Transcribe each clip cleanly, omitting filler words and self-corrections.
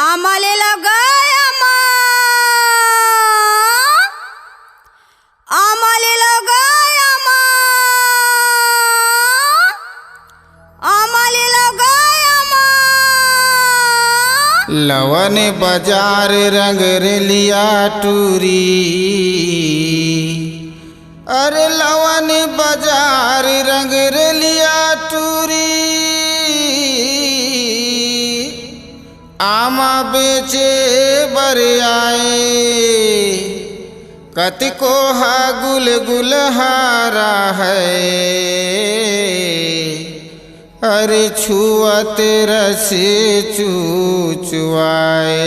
आम्हाले लगाय आम्हाले लगाय आम्हाले लगाय लवन बाजार रंग रेलिया टूरी। अरे लवन बाजार रंग रेलिया टूरी। आमा बेचे बर आए कतिको हा गुल गुलहारा है। अरे छुअत रसे चुचुआए।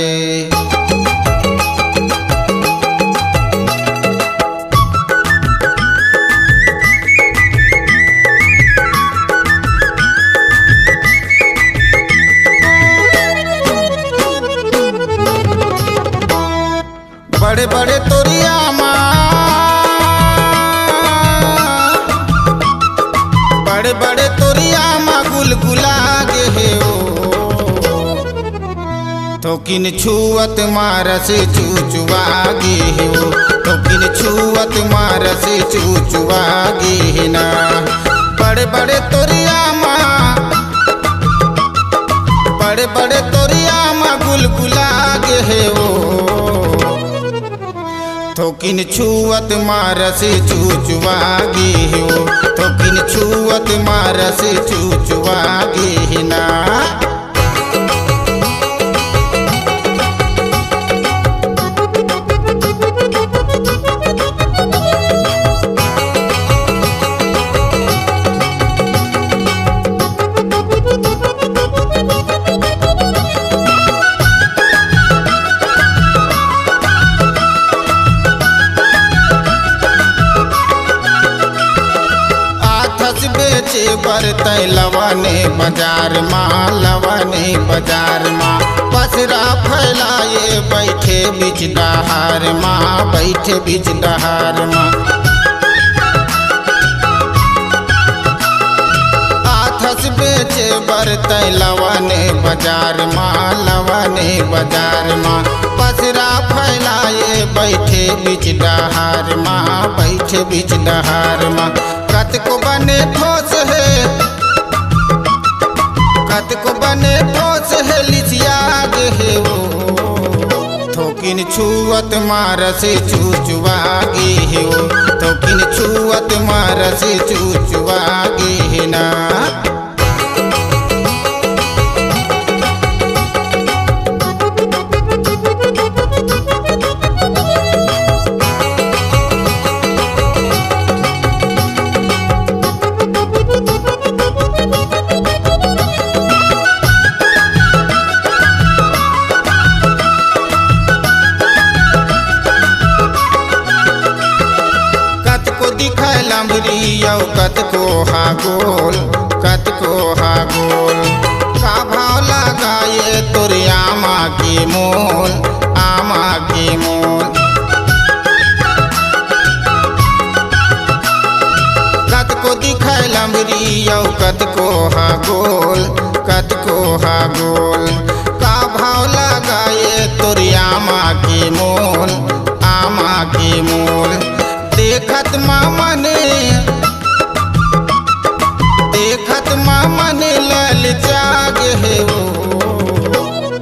बड़े बड़े तोरिया माँ, बड़े बड़े तोरिया माँ गुलगुला गे हो। थोकिन छुअत मारस चुचुआ गे हो। थोकिन छुअत मारस चुचुआ गे ना। बड़े बड़े तोरिया माँ, बड़े बड़े तोरिया माँ गुलगुला गे हो। थोकिन छुअत मारस चुचुआ गे हो। थोकिन छुअत मारस चुचुआ गे ना। बेचे बरतै लवने बाजार माँ, लवने बाजार माँ। पसरा फैलाए बैठे बीच डहार माँ, बैठे बीच डहार माँ। आथस बेचे बरतै लवने बाजार माँ, लवने बाजार माँ। पसरा फैलाए बैठे बीच डहार माँ, बैठे बीच डहार माँ। कत को बने ठोस है, कत को बने ठोस है लिचिया गे हो। थोकिन छुअत मारस चुचुआ गे हो। थोकिन छुअत मारस चुचुआ गे ना। कत को हा गोल, कत को हा गोल। का भाव लगाए तोर आमा के मोल, आमा के मोल। कत को दिखाए लंबरी यौ कत को हा गोल, कत को हा गोल। का भाव लगाए तोर आमा के मोल, आमा के मोल। देखत मामा ने, देखत मामा ने ललचा गे हो।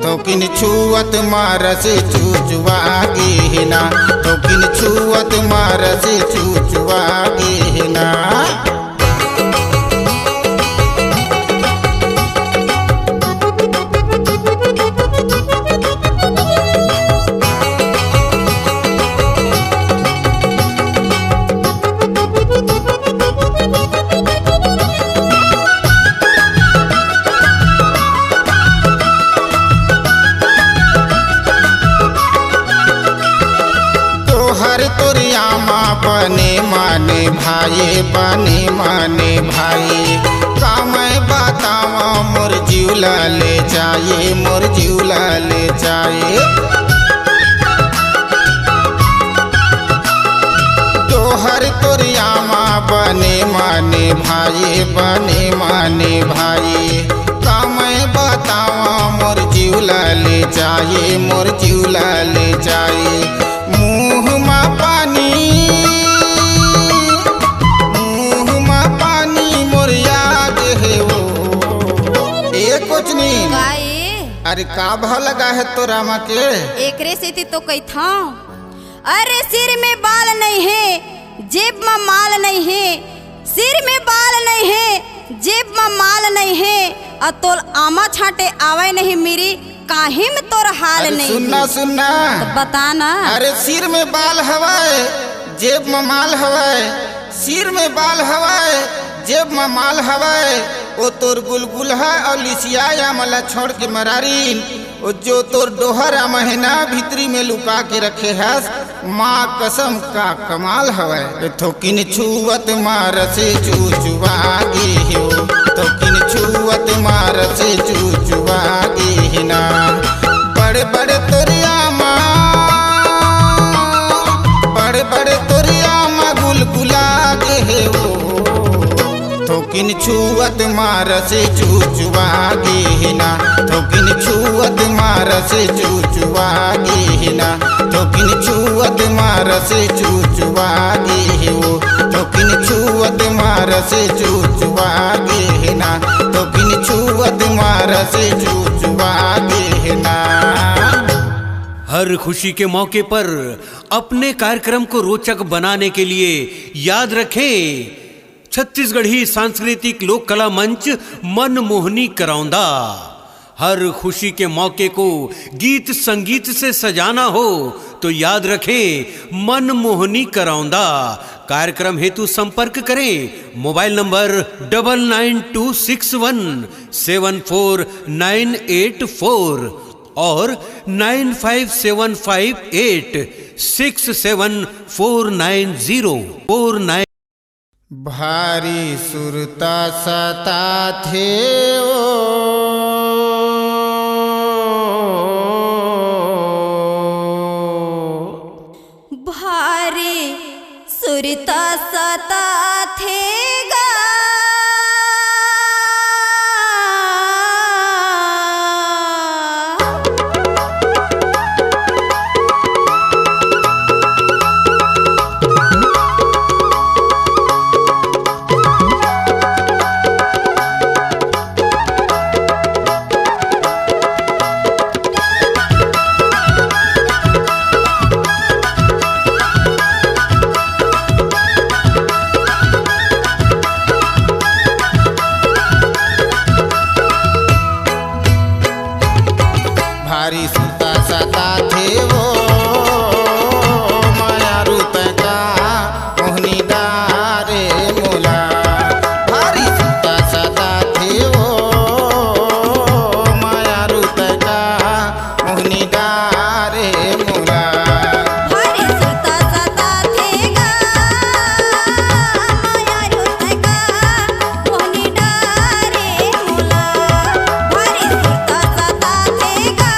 थोकिन छुअत मारस चुचुआ गे ना। थोकिन छुअत मारस चुचुआ गे ना। बने माने भाई, बने माने भाई। का मैं बतावा मोर जिउला ले जाए, मोर जिउला ले जाए। तोहर तोरिया माँ बने माने भाई, बने माने भाई। का मैं बतावा मोर जिउला ले जाए मोर जिउला ले जाए। मुँह मा पानी मोर याद है वो ए कुछ नहीं। गाए अरे का भाव लगा है तोरा माँ के? एकरे से तो कही था। अरे सिर में बाल नहीं है, जेब में माल नहीं है। सिर में बाल नहीं है, जेब में माल नहीं है। और तोल आमा छाटे आवे नहीं मेरी, काहे में तोर हाल अरे नहीं सुनना है? सुनना तो बता ना। अरे सिर में बाल हवाए, जेब में माल हवाए। सिर में बाल हवाए, जेब में माल हवाए। ओ तोर गुलगुल है और लिसिया मला छोड़ के मरारीन। ओ जो तोर डोहरा महीना भीतरी में लुका के रखे हस, माँ कसम का कमाल हवाए। थोकिन छुवत मार से चूचुआगे हो, थोकिन छुवत मार से चूचुआगे ना। बड़े बड़े तोरिया माँ, बड़े बड़े तोरिया माँ गुलगुलागे हो। थोकिन छुवत मार से चूचुआगे ना, थोकिन छुवत मार से चूचुआगे ना। थोकिन छुवत मार से चूचुआगे हो, थोकिन छुवत मार से चूचुआगे ना। थोकिन छुवत मार से चूचुआगे ना। हर खुशी के मौके पर अपने कार्यक्रम को रोचक बनाने के लिए याद रखें छत्तीसगढ़ी सांस्कृतिक लोक कला मंच मनमोहनी करौंदा। हर खुशी के मौके को गीत संगीत से सजाना हो तो याद रखें मनमोहनी करौंदा। कार्यक्रम हेतु संपर्क करें मोबाइल नंबर 9926174984 और 957586749049। भारी सुरता सता थे ओ भारी सुरता सता थे गा। भारी सुरता सता थे वो माया रूप का मोहनी दारे मोला। भारी सुरता सता थे वो माया रूप का मोहनी दारे मोला। भारी सुरता सता थे गा, माया रूप का मोहनी डारे मोला। भारी सुरता सता थे गा,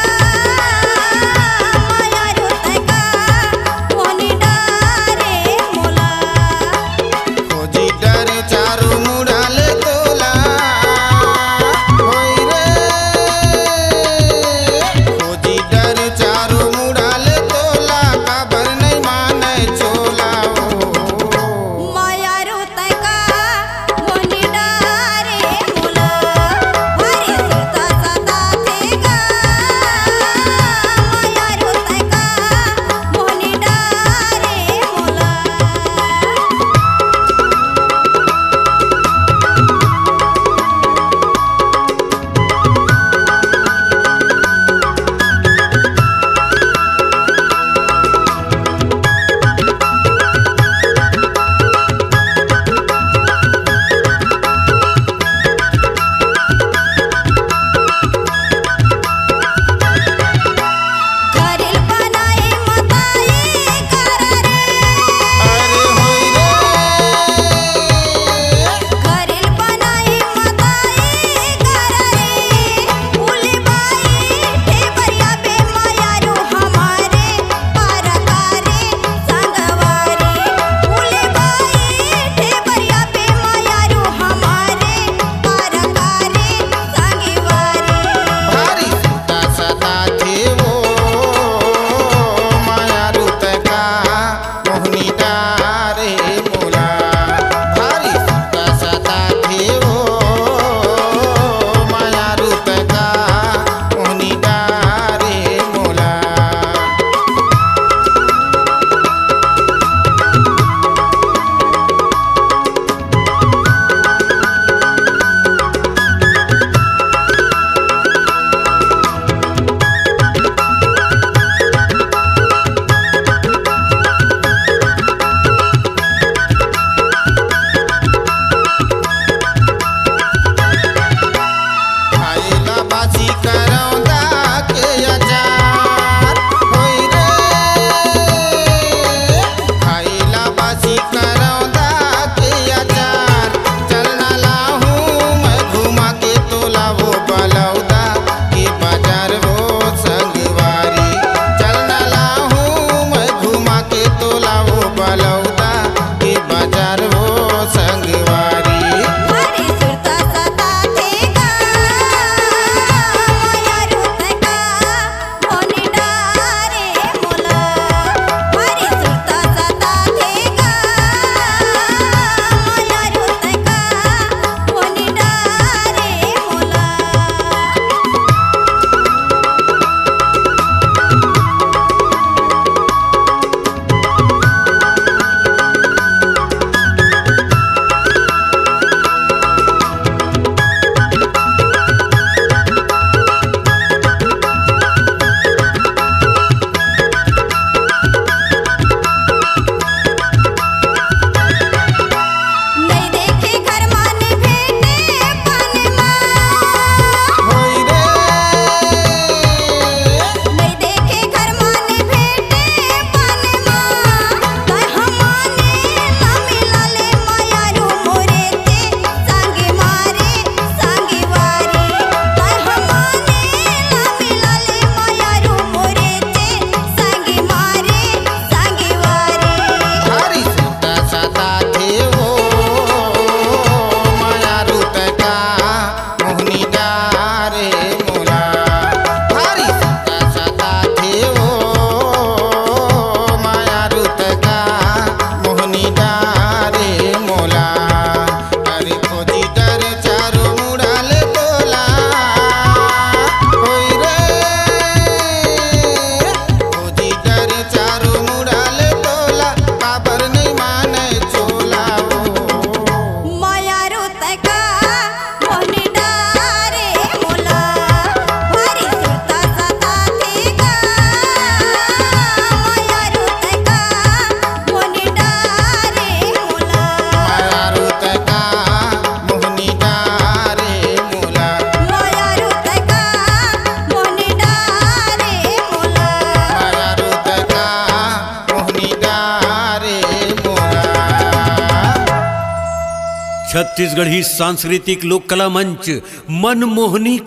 छत्तीसगढ़ी सांस्कृतिक लोक कला मंच मनमोहनी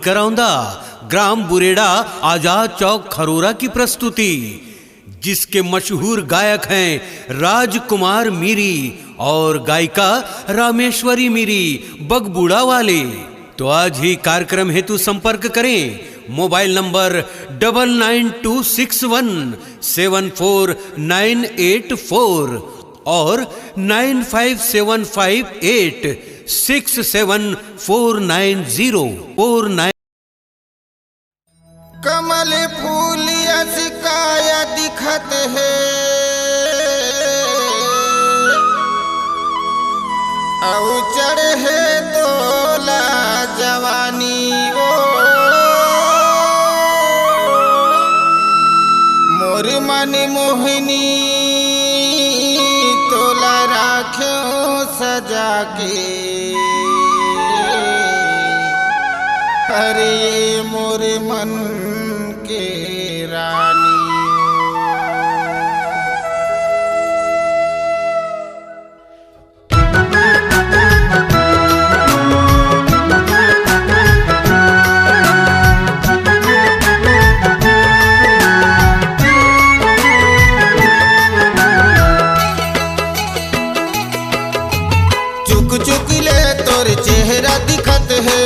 करौंदा ग्राम बुरेड़ा आजाद चौक खरोरा की प्रस्तुति, जिसके मशहूर गायक हैं राजकुमार मीरी और गायिका रामेश्वरी मीरी बगबूड़ा वाले। तो आज ही कार्यक्रम हेतु संपर्क करें मोबाइल नंबर 9926174984 और 957586749049। कमल फूल यसिकाया दिखत है, औ चढ़े तोला जवानी ओ मोर मन मोहनी तोला राख्यो सजा के। अरे मोर मन के रानी चुक चुक ले तोर चेहरा दिखत है,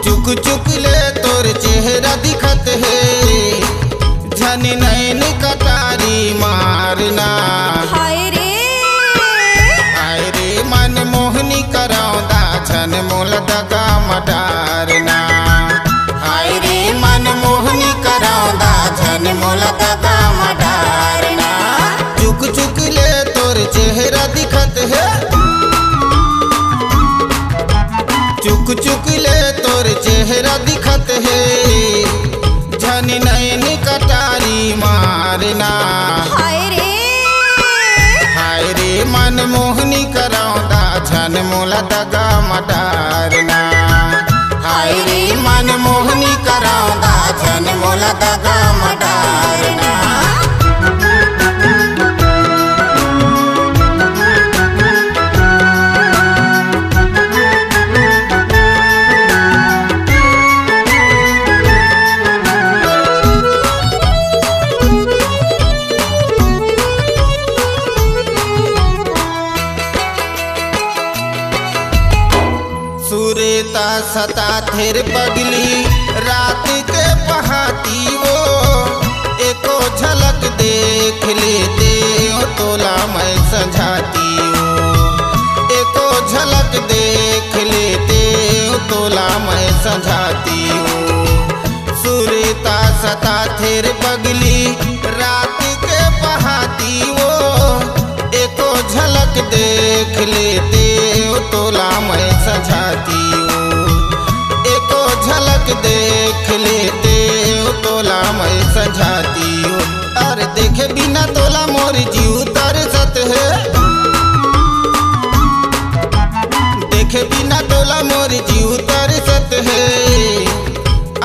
चुक चुक ले तोर चेहरा दिखत है, झन नैन कटारी मारना। हाय रे मन मोहनी करौदा झन मोल दगा मडारना। हाय रे मन मोहनी करौदा झन मोल दगा मडारना। चुक चुक ले तोर चेहरा दिखत है, चुक चुक ले तोर चेहरा दिखत है, झन नैन कटारी मारना। हाय रे मन मोहनी करौदा झन मोला दगा मडारना। हाय रे मन मोहनी करौदा झन मोला दगा मडारना। सुरेता सता थेर पगली रात के पहाती वो, एको झलक देख लेते ओ तोला मैं समझाती हो। एको झलक देख लेते ओ तोला मैं समझाती हो। सुरेता सता थेर पगली रात के पहाती वो, एको झलक देख लेते ओ तोला मैं समझाती हूँ। एको झलक देख लेते ओ तोला मैं समझाती हूँ। अरे देखे बिना तोला मोर जीव तरसत है, देखे बिना तोला मोर जीव तरसत है।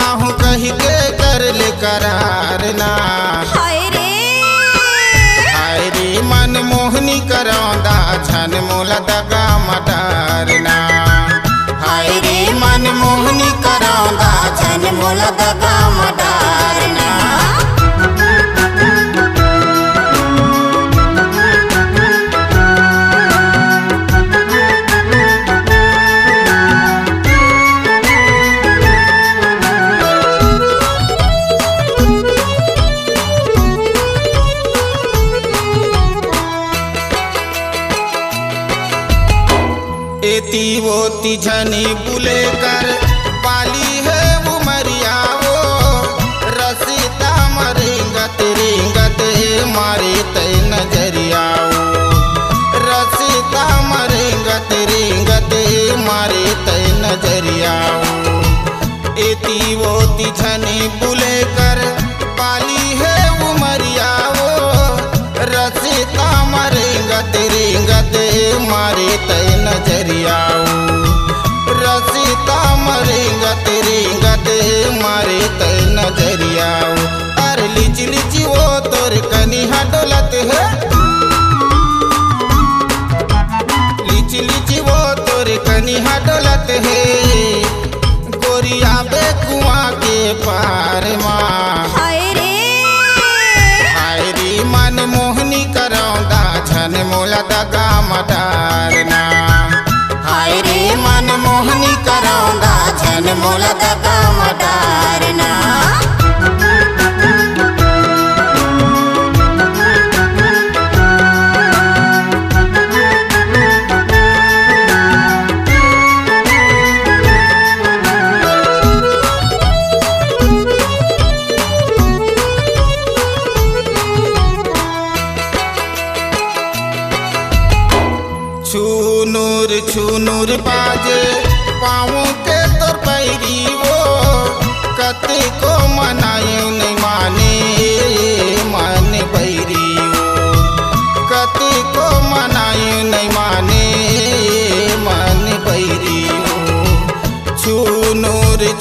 आहू कही के कर ले करार ना। हाय रे मन मोहनी करौदा झन मोला दगा मडारना। हाय रे मन मोहनी करौदा झन मोला दगा मडारना। एती वोती झनी बुले कर पाली है उमरिया वो, रसीता मरेंगत रेंगत मारे तय नजरिया वो। रसीता मरेंगत रेंगत मारे तय नजरिया वो। एती वोती झनी बुले कर पाली है उमरिया वो, रसीता मरेंगत रेंगत मारे तय नजरिया वो। रसीता मरेंगत रेंगत मारे तय नजरिया वो। अरे लिची लिची वो तोर कनिहा डोलत है, वो तोर कनिहा डोलत है गोरिया बे कुआं के पार माँ हाय रे मन मोहनी करौदा छन मोला दगा मडारना हाय रे मन मोहनी करौदा छन मोला दगा मडारना छूनूर बाजे पाँव के तोर पैरी वो कते को मनायू नहीं माने मन बैरी कते को मनायू नहीं माने मन बैरी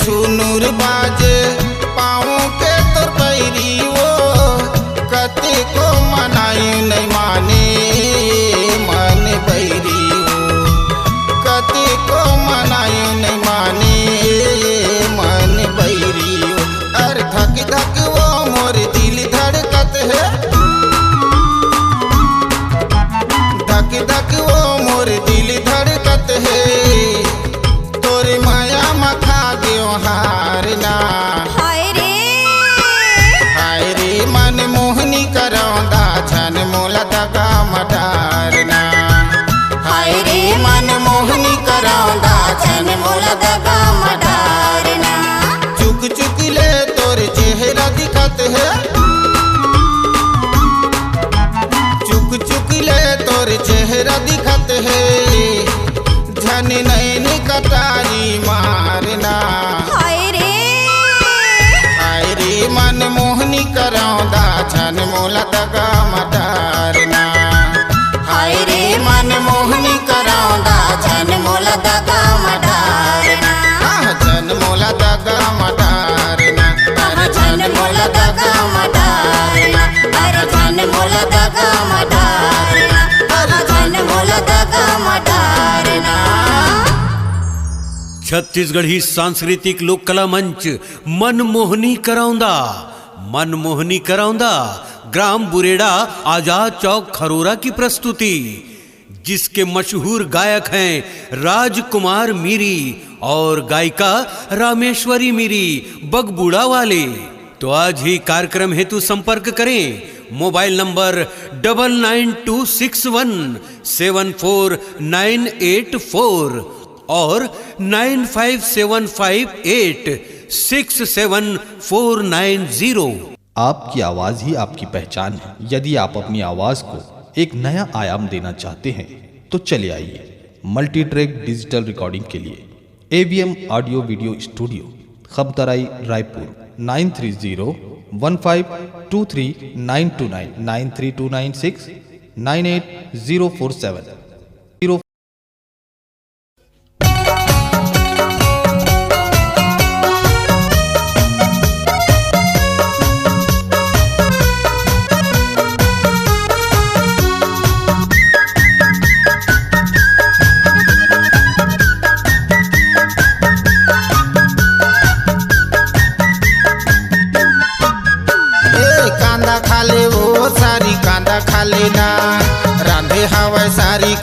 छूनूर बाजे पाँव के तोर पैरी वो कते को मनायू नहीं माने मन बैरी को मनायू नहीं माने मन बैरी अर धक धक वो मोर दिल धड़कत है धक धक वो मोर दिल धड़कत है तोरे माया मखा गयो हारना हाय रे मन मोहनी करौदा छन मोला दगा मडारना हाय रे मन मोहनी करौदा छन मोला दगा मडारना चुक चुक ले तोर चेहरा दिखत है चुक चुक ले तोर चेहरा दिखत है झन नैन कटारी मारना हाय रे मन मोहनी करौदा छन मोला दगा मडारना हाय रे मन मोहनी करौदा छन मोला दगा मडारना छन मोला दगा मडारना अरे छन मोला दगा मडारना अरे छन मोला दगा मडारना अरे छन मोला दगा मडारना छत्तीसगढ़ी सांस्कृतिक लोक कला मंच मनमोहनी करौंदा ग्राम बुरेड़ा आजाद चौक खरोरा की प्रस्तुति जिसके मशहूर गायक हैं राजकुमार मीरी और गायिका रामेश्वरी मीरी बगबूड़ा वाले। तो आज ही कार्यक्रम हेतु संपर्क करें मोबाइल नंबर 9926174984 और 9575867490। आपकी आवाज़ ही आपकी पहचान है। यदि आप अपनी आवाज़ को एक नया आयाम देना चाहते हैं तो चले आइए मल्टी ट्रैक डिजिटल रिकॉर्डिंग के लिए AVM audio video studio Khabtarai Raipur 9301523929 93296 98047 कांदा खा ले वो सारी कांदा खा लेना रांधे हवा सारी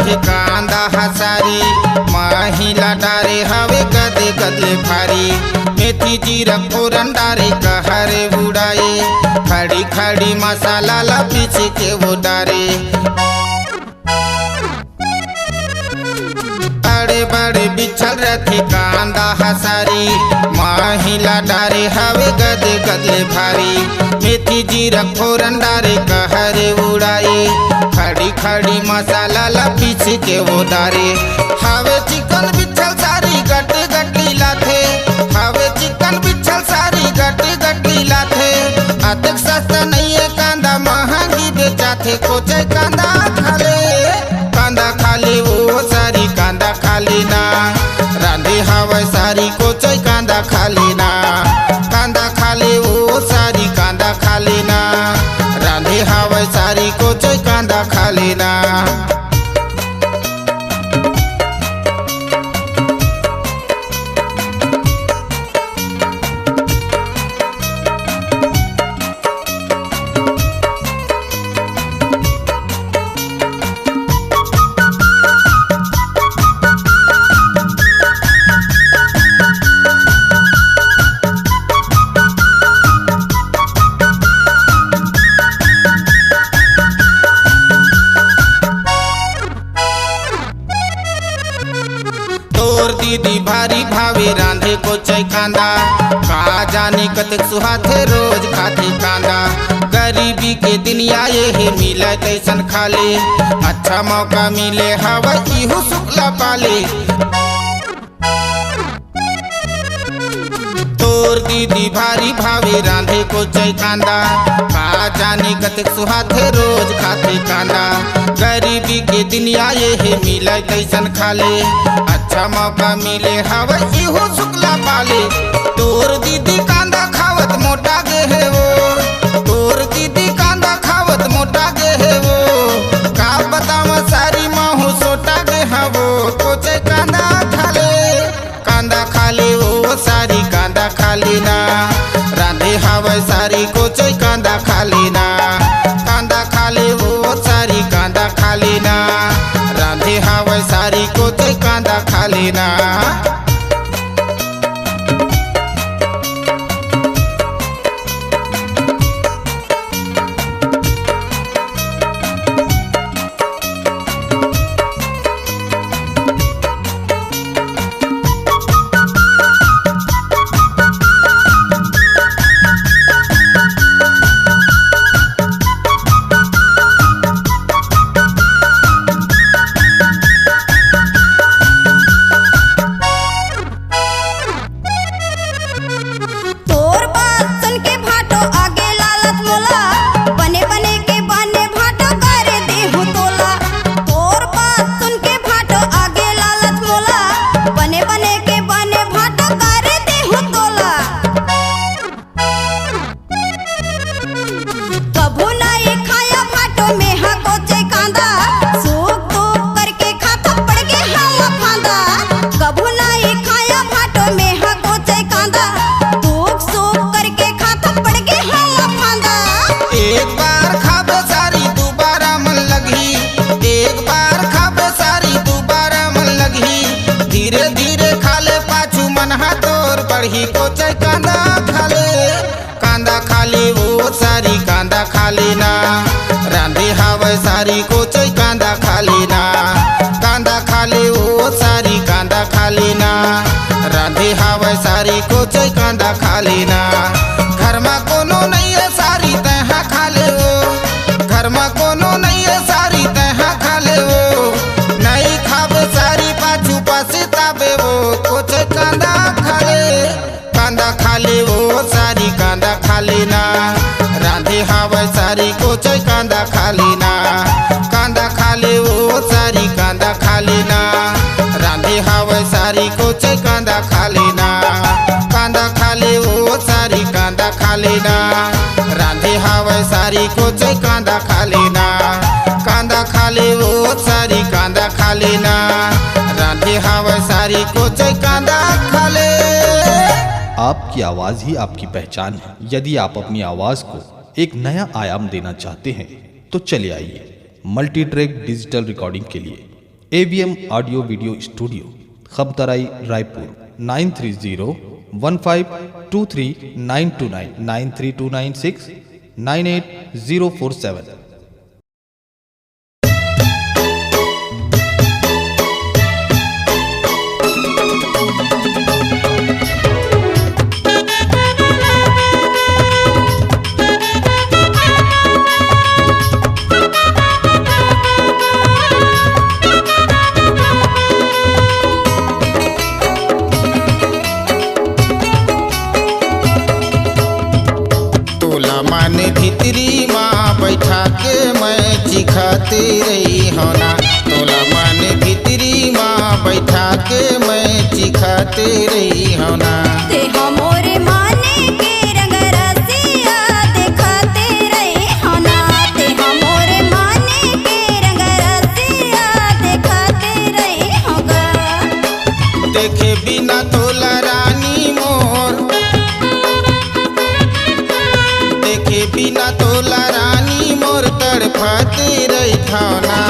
रथे कांदा हसारी महिला डारे हवे गदे गदले भारी मेथी जीरा फोरन डारे कहरे उड़ाए खड़ी खड़ी मसाला ला पीछ के वो डारे बड़े बड़े बिछल रथे कांदा हसारी महिला डारे हवे गदे गदले भारी मेथी जीरा फोरन डारे कहरे उड़ाए खड़ी खड़ी मसाला ला पीछ के वो डारे हवे चिकन बिछल सारी गट गटी लाथे हवे चिकन बिछल सारी गट गटी लाथे अतक सस्ता नहीं है कांदा महंगी बेचाथे कोचे कांदा खाले वो सारी कांदा खाली ना रांधे हवे सारी कोचे कांदा खाली ना कांदा खाले वो सारी कांदा खाली ना रांधे हवे सारी कोचे कांदा खाली ना। दीदी भारी भावे रांधे को चै कांदा का जाने कतक सुहाथे रोज खाते कांदा गरीबी के दिन आए हे मिले कैसन खाले अच्छा मौका मिले हवा इहु शुक्ला पाले तोर दीदी भारी भावे रांधे को चै कांदा का जाने कतक सुहाथे रोज खाते कांदा गरीबी के दिन आए हे मिले कैसन खाले अच्छा मौका मिले हवा इहो शुक्ला पाले तोर दीदी कांदा खावत मोटा गे है वो तोर दीदी कांदा खावत मोटा गे है वो का बताव सारी माहू सोटा गे है वो कोचे कांदा खाले वो सारी कांदा खाली ना रांधे हवा सारी कोचे कांदा खाली ना कांदा खाले वो सारी कांदा खाली ना रांधे हवा सारी कोचे कांदा खाली ना। कोचे कांदा खाली वो सारी कांदा खाली ना रांधे हवा सारी कोचे कांदा खाली ना कांदा खाली वो सारी कांदा खाली ना रांधे हवा सारी कोचे कांदा खाली ना घर में कोनो नहीं है सारी तहा खाले वो घर में कोनो नहीं है सारी तहा खाले वो नहीं खावे सारी पाछू पासे ताबे वो कोचे कांदा खाले वो सारी कांदा खाली ना रांधे हवा सारी कोचे कांदा खाली ना कांदा खाले वो सारी कांदा खाली ना रांधे हवा सारी कोचे कांदा खाली ना कांदा खाले वो सारी कांदा खाली ना रांधे हवा सारी कोचे कांदा खाली ना कांदा खाले वो सारी कांदा खाली ना रांधे हवा सारी कोचे कांदा खाले। आपकी आवाज़ ही आपकी पहचान है। यदि आप अपनी आवाज़ को एक नया आयाम देना चाहते हैं तो चले आइए मल्टी ट्रैक डिजिटल रिकॉर्डिंग के लिए AVM audio video studio, Khabtarai, Raipur 9302523929 9329698047। मन भितरी माँ बैठा के मैं चिखाती रही होना, तोला मन भितरी माँ बैठा के मैं चिखाती रही होना। ते हमोरे माने के रंग रसिया दिखाते रहे होना, ते हमोरे माने के रंग रसिया दिखाते रहे होगा। देखे बिना तोला रानी मोर, देखे बिना तोला रानी मोर तड़फाती रही थाना।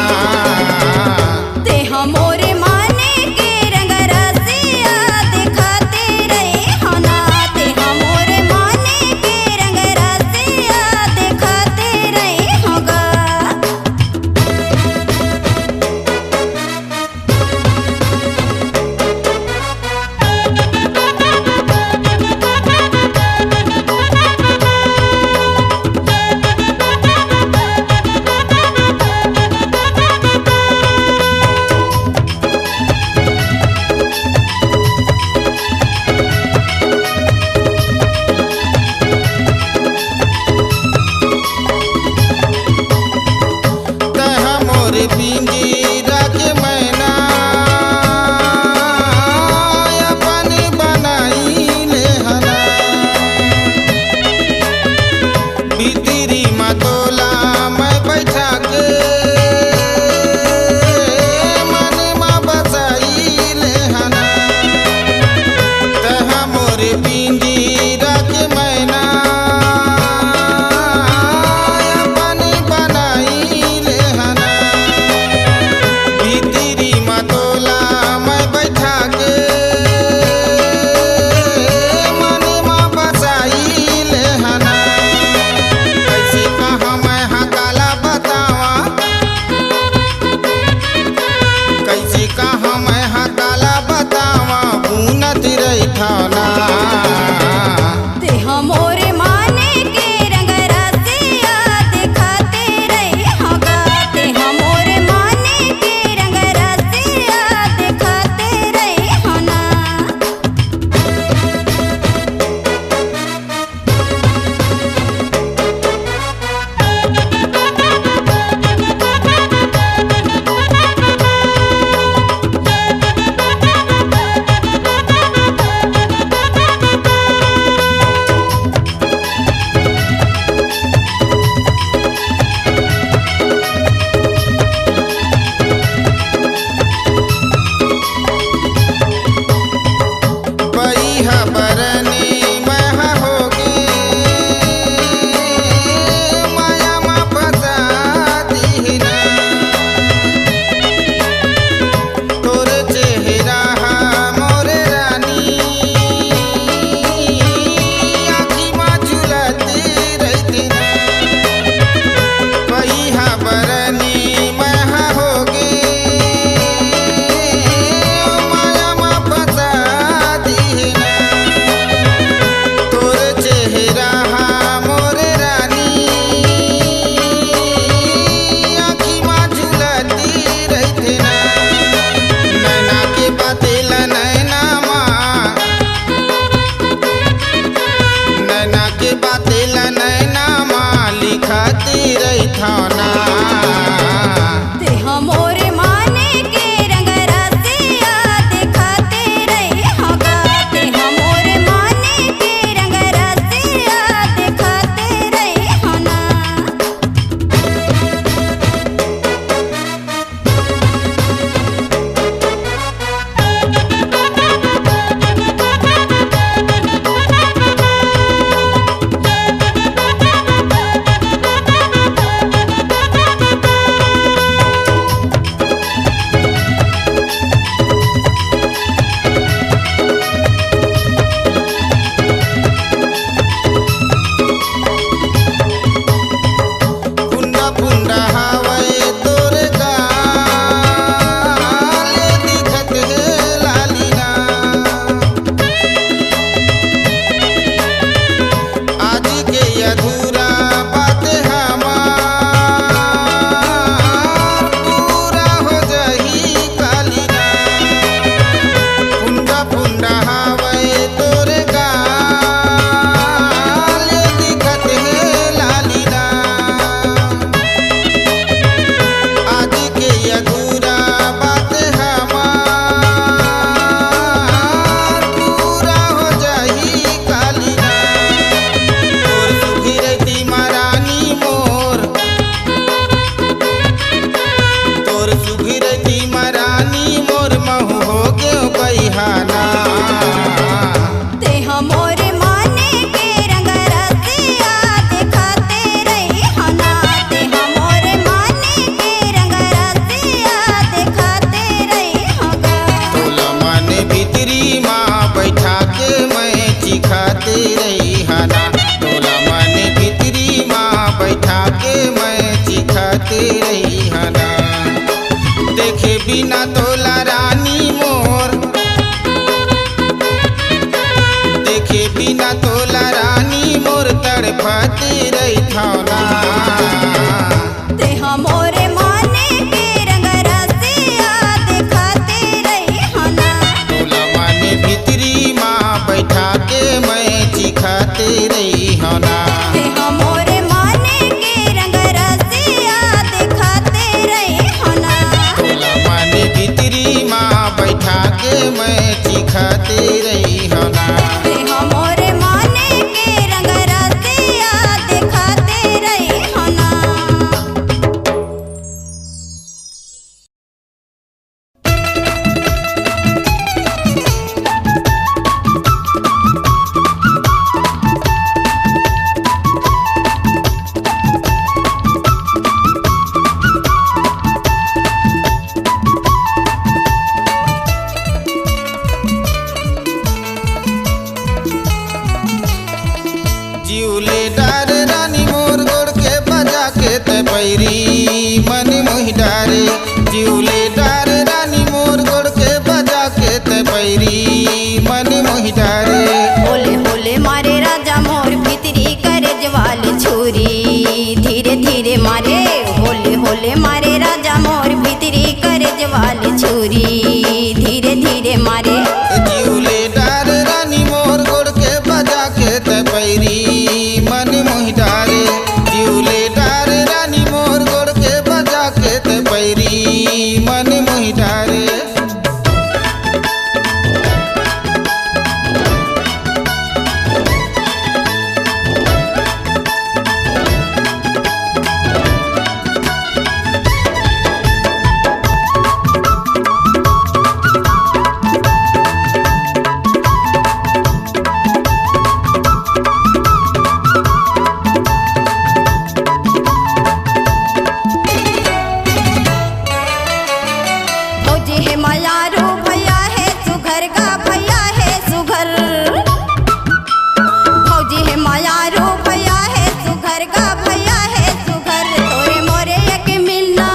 ते हमोरे माने के रंग रसिया दिखाते रहे होना, ते हमोरे माने के रंग रसिया दिखाते रहे होगा। पिंजीरा के मैना अपन बनाई ले हना, भीतरी में तोला मैं बैठा के मन में बसाई ले हना। तह मोर पिंजीरा के मैना अपन बनाई ले हना, भीतरी में तोला मैं बैठा के मन में बसाई ले हना। कैसे कहाँ मैं हकाला बतावा, कैसे कहाँ मैं हकाला बतावा, बुनत रही थाना। ते हमोरे माने के रंग रसिया दिखाते रहे होगा, ते हमोरे माने के रंग रसिया दिखाते रहे होना। बइहा बरनी मैं होगी माया में फंसा दीना, तोरे चेहरा मोरे रानी आँखी में झुलाती रहती ना। बइहा बरनी मैं होगी माया में फंसा दीना, तोरे चेहरा मोरे रानी आँखी में झुलाती रहती ना। नैना के बातेला नैना माँ, नैना के बातेला नैना माँ लिखाती रही थाना। ते हमोरे माने के रंग रसिया दिखाते रहे होगा, ते हमोरे माने के रंग रसिया दिखाते रहे होना। देखे बिना तोला रानी मोर तड़पती रही थौना। ते हमोरे माने के रंग रसिया दिखाते रही हना। तोला माने भितरी माँ बैठा के मैं चिखाते रही होना। ते हमोरे माने के रंग रसिया दिखाते रही हना। तोला माने भितरी माँ बैठा के मैं चिखाते रही होना। ते हमोरे माने के रंग रसिया दिखाते रही हना। जीवले डारे रानी मोर गोड़ के बजा के ते बैरी मन मोहि डारे। जीवले डारे रानी मोर गोड़ के बजा के ते बैरी मन मोहि डारे। होले होले मारे राजा मोर भितरी करे जवाल छुरी धीरे धीरे मारे। होले होले मारे राजा मोर भितरी करे जवाल छुरी धीरे धीरे मारे। जीवले डारे रानी मोर गोड़ के बजा के ते बैरी मन मोहि डारे। जीवले डारे रानी मोर गोड़ के बजा के ते बैरी मन मोहि डारे। भौजी है मयारू भैया है सुघर का भैया है सुघर। भौजी है मयारू भैया है सुघर का भैया है सुघर। तोरे मोरे एक मिलना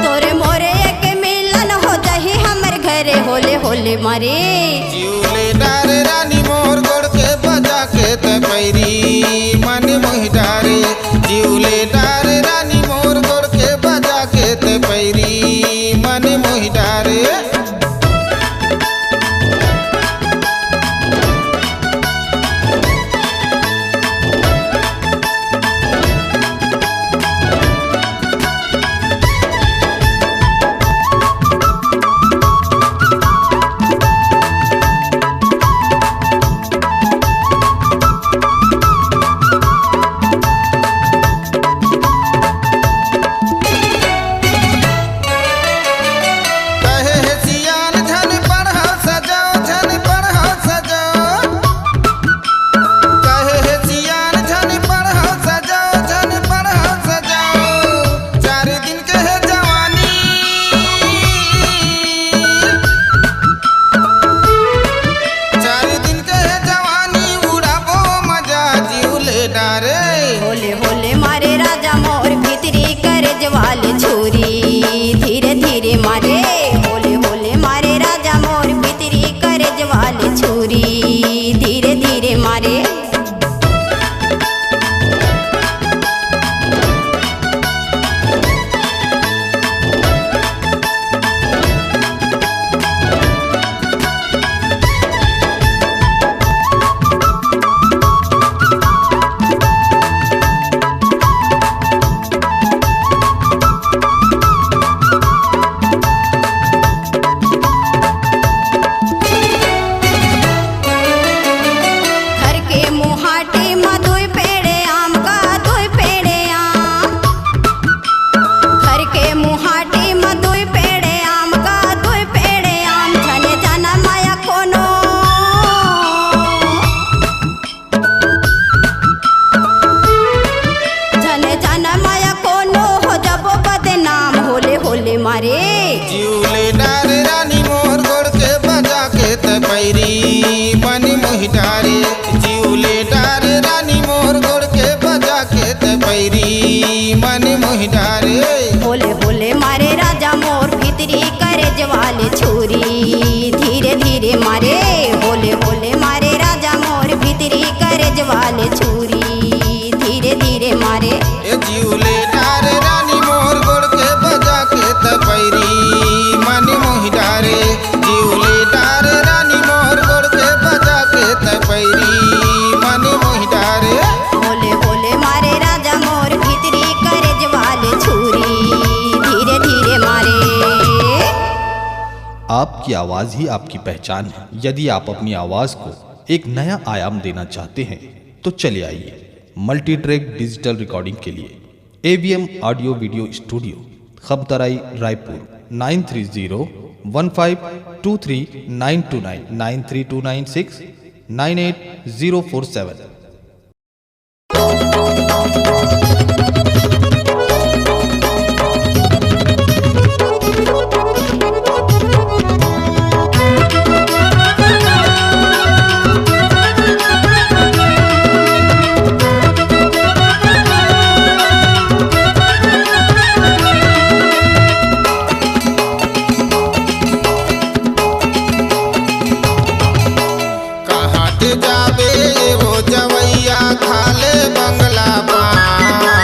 तोरे मोरे एक मिलन हो जाही हमर घरे। होले होले मारे जीवले डारे रानी मोर गोड़ के बजा के ते बैरी मन मोहि डारे। जीवले डारे रानी मोर गोड़ के बजा के ते बैरी मन मोहि डारे। भोले भोले मारे राजा मोर भितरी करे आपकी आवाज़ ही आपकी पहचान है। यदि आप अपनी आवाज़ को एक नया आयाम देना चाहते हैं तो चले आइए मल्टी ट्रैक डिजिटल रिकॉर्डिंग के लिए AVM audio video studio, Khamtarai, Raipur 9301523929 93296 98047। जाबे वो जवैया खाले बंगला पान।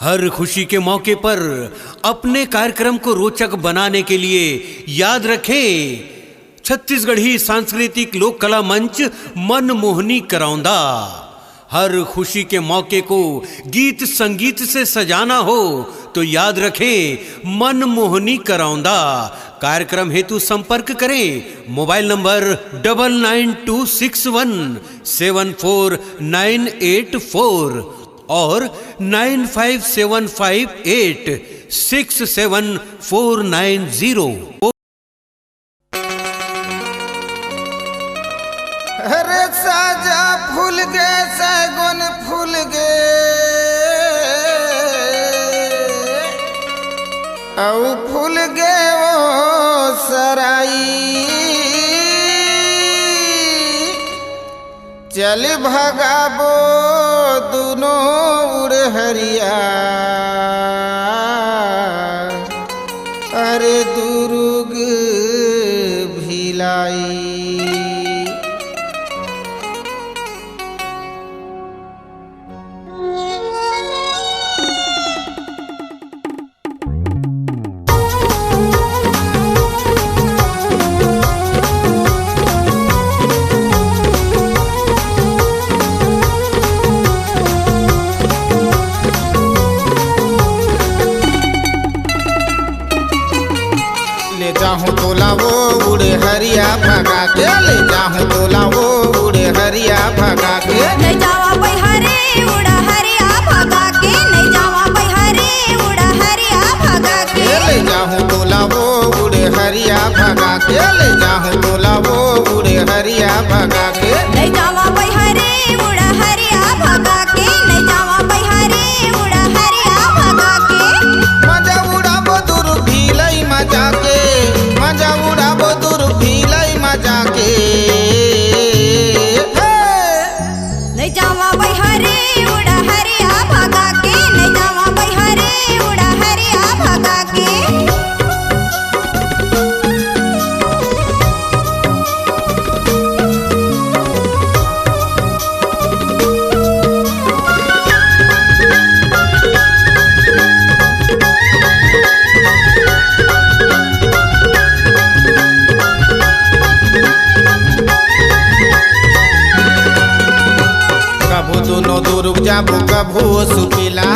हर खुशी के मौके पर अपने कार्यक्रम को रोचक बनाने के लिए याद रखें छत्तीसगढ़ी सांस्कृतिक लोक कला मंच मनमोहनी करौंदा। हर खुशी के मौके को गीत संगीत से सजाना हो तो याद रखें मनमोहनी करौंदा। कार्यक्रम हेतु संपर्क करें मोबाइल नंबर 9926174984 और 9575867490। अरे साजा फूल गे सैगुन फूल गे औ फूल गे ओ सराई चल भगाबो दुनो उड़हरिया अरे दुर्ग भिलाई। जाहूँ तोला वो उड़े हरिया भगा के ले जाहूँ तोला वो उड़े हरिया भगा के नहीं जावा बैहरे उड़ा हरिया भगा के नहीं जावा बैहरे उड़ा हरिया भगा के ले जाहूँ तोला वो उड़े हरिया भगा के ले जाहूँ तोला वो उड़े हरिया भगा के नहीं जावा बैहरे उड़ा हरिया भगा के नहीं जावा बैहरे उड़ा हरिया भगा के मजा उड़ाबो दूर भीलई मजा के मजा उड़ाबो दूर भीलई मजा के नहीं जावा बैहरे उड़ा हरिया भगा के नहीं जावा बैहरे उड़ा हरिया भगा के। कभू दोनों दुर्ग जाबू कभू सुपिला